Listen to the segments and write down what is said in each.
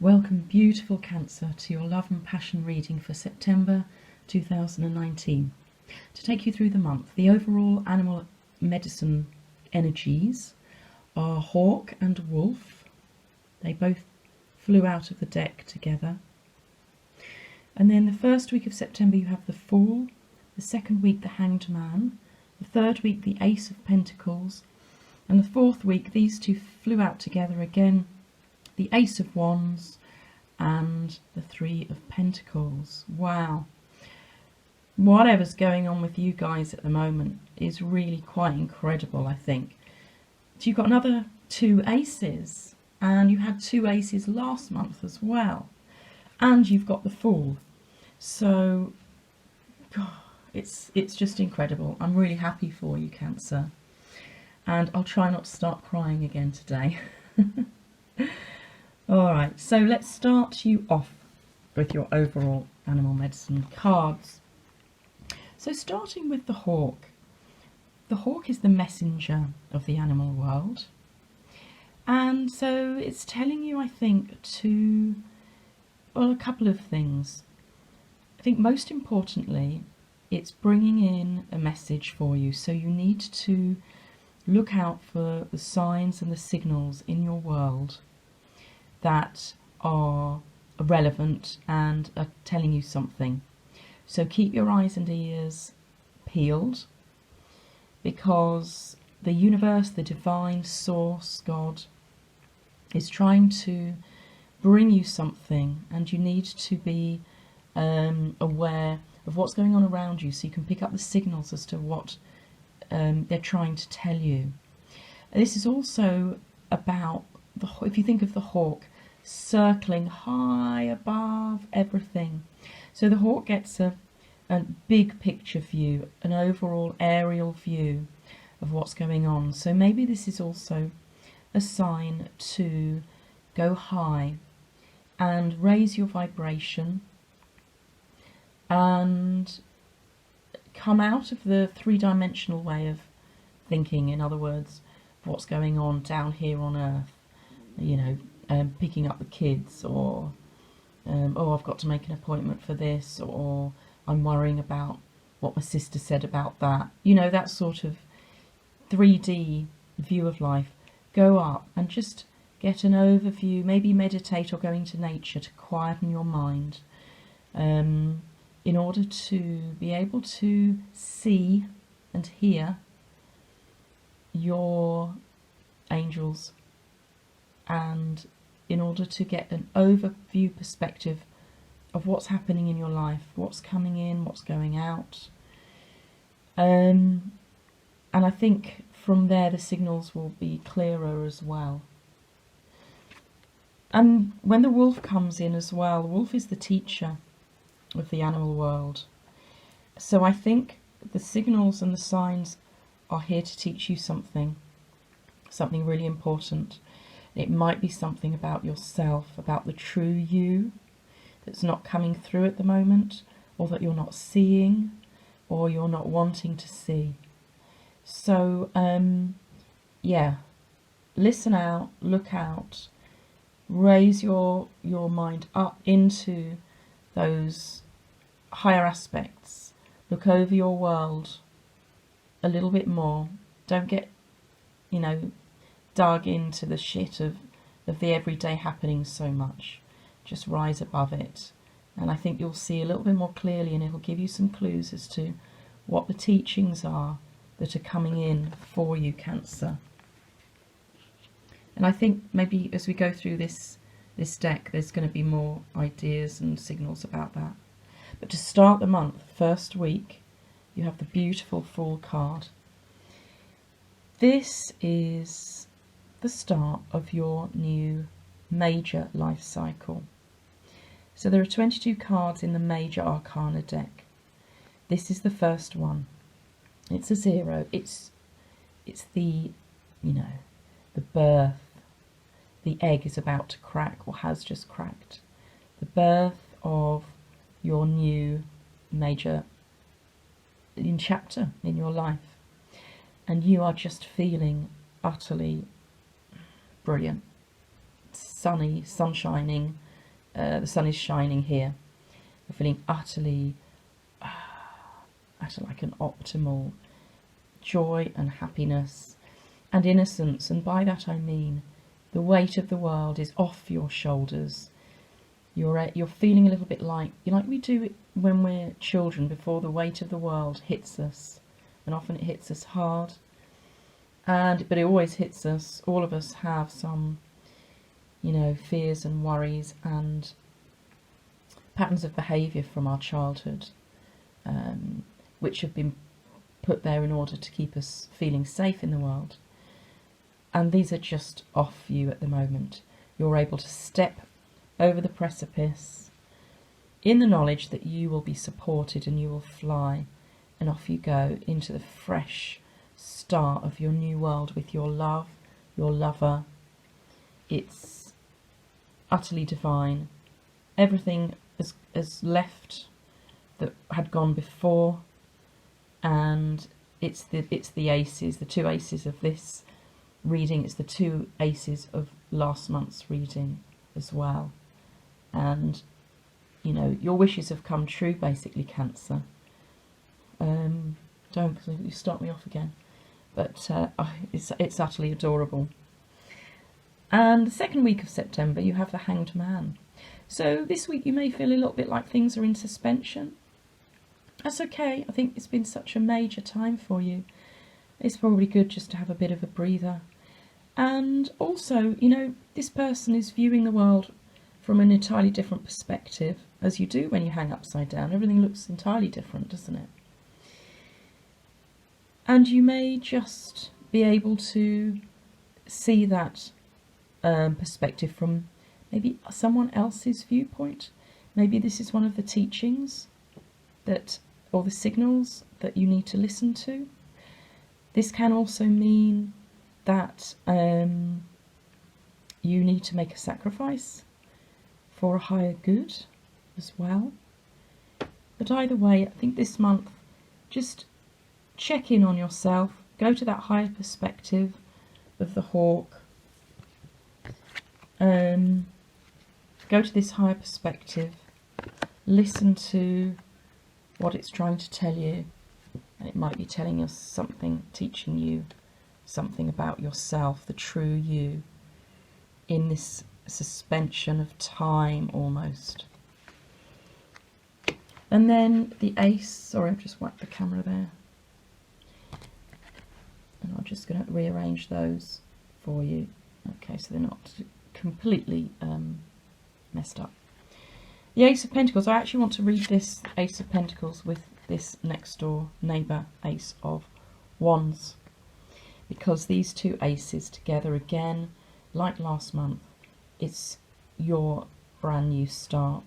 Welcome, beautiful Cancer, to your love and passion reading for September 2019. To take you through the month, the overall animal medicine energies are Hawk and Wolf. They both flew out of the deck together. And then the first week of September you have the Fool, the second week the Hanged Man, the third week the Ace of Pentacles, and the fourth week these two flew out together again, the Ace of Wands and the Three of Pentacles. Wow. Whatever's going on with you guys at the moment is really quite incredible, I think. So you've got another two aces, and you had two aces last month as well. And you've got the Fool. So, God, it's just incredible. I'm really happy for you, Cancer. And I'll try not to start crying again today. Alright, so let's start you off with your overall animal medicine cards. So starting with the Hawk. The Hawk is the messenger of the animal world. And so it's telling you, I think, a couple of things. I think most importantly, it's bringing in a message for you. So you need to look out for the signs and the signals in your world that are relevant and are telling you something. So keep your eyes and ears peeled, because the universe, the divine source, God, is trying to bring you something, and you need to be aware of what's going on around you so you can pick up the signals as to what they're trying to tell you. This is also about, if you think of the hawk circling high above everything. So the hawk gets a big picture view, an overall aerial view of what's going on. So maybe this is also a sign to go high and raise your vibration and come out of the three-dimensional way of thinking, in other words, what's going on down here on earth, you know, picking up the kids, or oh, I've got to make an appointment for this, or I'm worrying about what my sister said about that, you know, that sort of 3D view of life. Go up and just get an overview, maybe meditate or go into nature to quieten your mind, in order to be able to see and hear your angels, and in order to get an overview perspective of what's happening in your life, what's coming in, what's going out. And I think from there the signals will be clearer as well. And when the wolf comes in as well, the wolf is the teacher of the animal world. So I think the signals and the signs are here to teach you something really important. It might be something about yourself, about the true you that's not coming through at the moment, or that you're not seeing, or you're not wanting to see. So yeah, listen out, look out, raise your mind up into those higher aspects. Look over your world a little bit more. Don't get, you know, dug into the shit of the everyday happenings so much. Just rise above it, and I think you'll see a little bit more clearly, and it'll give you some clues as to what the teachings are that are coming in for you, Cancer. And I think maybe as we go through this deck, there's going to be more ideas and signals about that. But to start the month, first week, you have the beautiful Fool card. This is the start of your new major life cycle. So there are 22 cards in the major arcana deck. This is the first one. It's a 0. It's the, you know, the birth. The egg is about to crack, or has just cracked. The birth of your new major chapter in your life. And you are just feeling utterly brilliant, sunny, sunshining, the sun is shining here. You're feeling utterly like an optimal joy and happiness and innocence, and by that I mean the weight of the world is off your shoulders. You're feeling a little bit like we do it when we're children, before the weight of the world hits us, and often it hits us hard, but it always hits us. All of us have some, fears and worries and patterns of behaviour from our childhood, which have been put there in order to keep us feeling safe in the world. And these are just off you at the moment. You're able to step over the precipice in the knowledge that you will be supported and you will fly, and off you go into the fresh start of your new world with your love, your lover. It's utterly divine. Everything has left that had gone before, and it's the aces, the two aces of this reading. It's the two aces of last month's reading as well. And your wishes have come true, basically, Cancer. Don't, because you start me off again, but it's utterly adorable. And the second week of September you have the Hanged Man. So this week you may feel a little bit like things are in suspension. That's okay. I think it's been such a major time for you. It's probably good just to have a bit of a breather. And also, this person is viewing the world from an entirely different perspective, as you do when you hang upside down. Everything looks entirely different, doesn't it? And you may just be able to see that perspective from maybe someone else's viewpoint. Maybe this is one of the teachings or the signals that you need to listen to. This can also mean that you need to make a sacrifice for a higher good as well. But either way, I think this month, just check in on yourself, go to that higher perspective of the hawk, go to this higher perspective, listen to what it's trying to tell you, and it might be telling us something, teaching you something about yourself, the true you, in this suspension of time almost. And then the ace, sorry, I've just whacked the camera there, and I'm just going to rearrange those for you, okay, so they're not completely messed up. The Ace of Pentacles, I actually want to read this Ace of Pentacles with this next door neighbour Ace of Wands, because these two aces together again, like last month, it's your brand new start.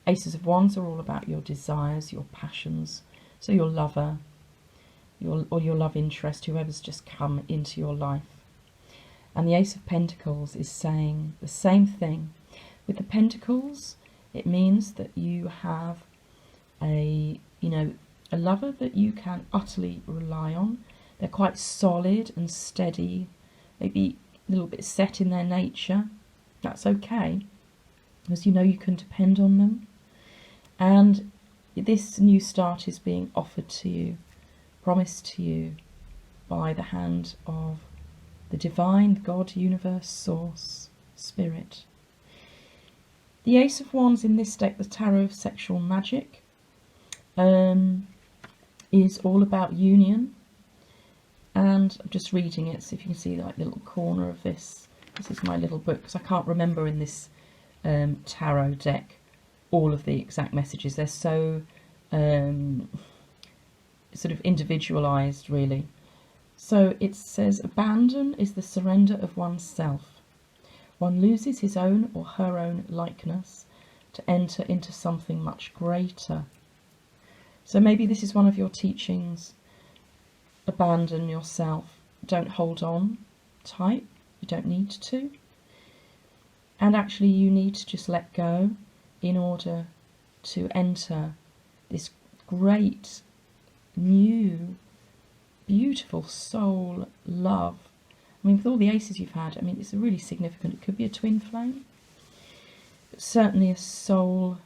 Aces of Wands are all about your desires, your passions, so your lover, or your love interest, whoever's just come into your life. And the Ace of Pentacles is saying the same thing. With the Pentacles, it means that you have a lover that you can utterly rely on. They're quite solid and steady, maybe a little bit set in their nature. That's okay, because you can depend on them. And this new start is being offered to you, promised to you by the hand of the divine, God, universe, source, spirit. The Ace of Wands in this deck, the Tarot of Sexual Magic, is all about union. And I'm just reading it, so if you can see like the little corner of this. This is my little book, because I can't remember in this tarot deck all of the exact messages. They're so sort of individualized, really. So it says, abandon is the surrender of oneself. One loses his own or her own likeness to enter into something much greater. So maybe this is one of your teachings. Abandon yourself. Don't hold on tight. You don't need to. And actually you need to just let go in order to enter this great, new, beautiful soul love. I mean, with all the aces you've had, I mean, it's really significant. It could be a twin flame. certainly a soul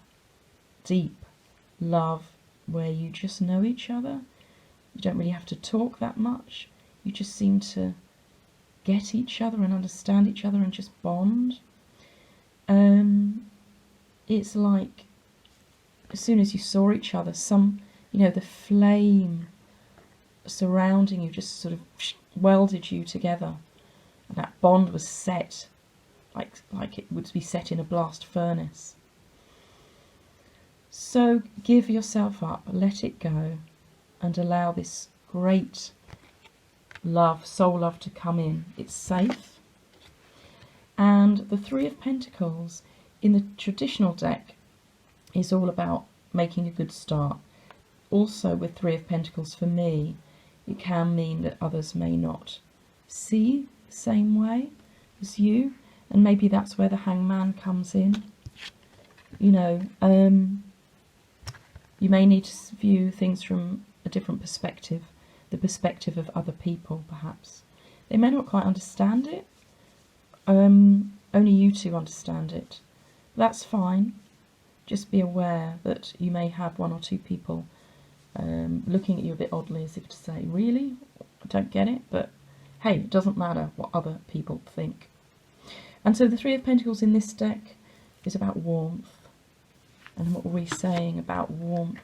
deep love where you just know each other. You don't really have to talk that much. You just seem to get each other and understand each other and just bond. It's like as soon as you saw each other, the flame surrounding you just sort of welded you together. And that bond was set like it would be set in a blast furnace. So give yourself up, let it go, and allow this great love, soul love, to come in. It's safe. And the Three of Pentacles in the traditional deck is all about making a good start. Also with Three of Pentacles, for me, it can mean that others may not see the same way as you, and maybe that's where the Hangman comes in. You may need to view things from a different perspective, the perspective of other people perhaps. They may not quite understand it, only you two understand it. That's fine. Just be aware that you may have one or two people looking at you a bit oddly, as if to say, really? I don't get it, but hey, it doesn't matter what other people think. And so the Three of Pentacles in this deck is about warmth. And what were we saying about warmth?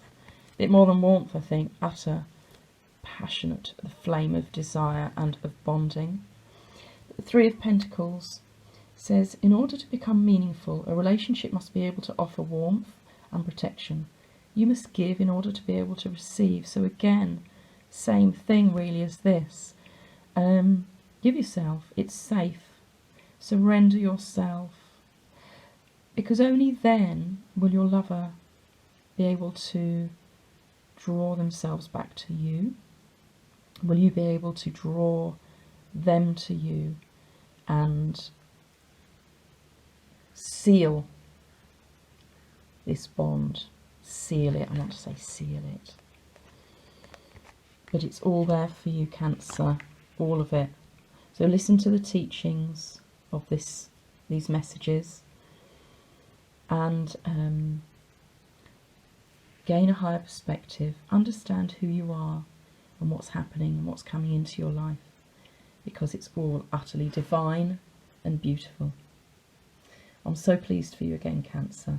A bit more than warmth, I think. Utter, passionate, the flame of desire and of bonding. The Three of Pentacles says, in order to become meaningful, a relationship must be able to offer warmth and protection. You must give in order to be able to receive. So again, same thing really as this. Give yourself. It's safe. Surrender yourself. Because only then will your lover be able to draw themselves back to you. Will you be able to draw them to you and seal this bond? Seal it. I want to say seal it. But it's all there for you, Cancer. All of it. So listen to the teachings of these messages, and gain a higher perspective. Understand who you are and what's happening and what's coming into your life, because it's all utterly divine and beautiful. I'm so pleased for you again, Cancer.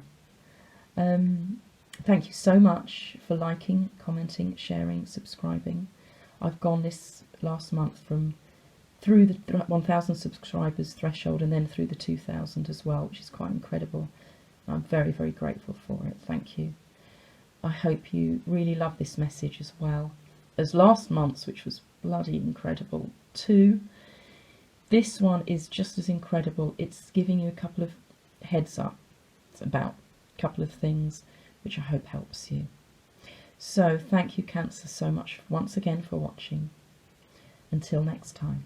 Thank you so much for liking, commenting, sharing, subscribing. I've gone this last month through the 1,000 subscribers threshold and then through the 2,000 as well, which is quite incredible. I'm very, very grateful for it. Thank you. I hope you really love this message as well as last month's, which was bloody incredible too. This one is just as incredible. It's giving you a couple of heads up. It's about a couple of things which I hope helps you. So thank you, Cancer, so much once again for watching. Until next time.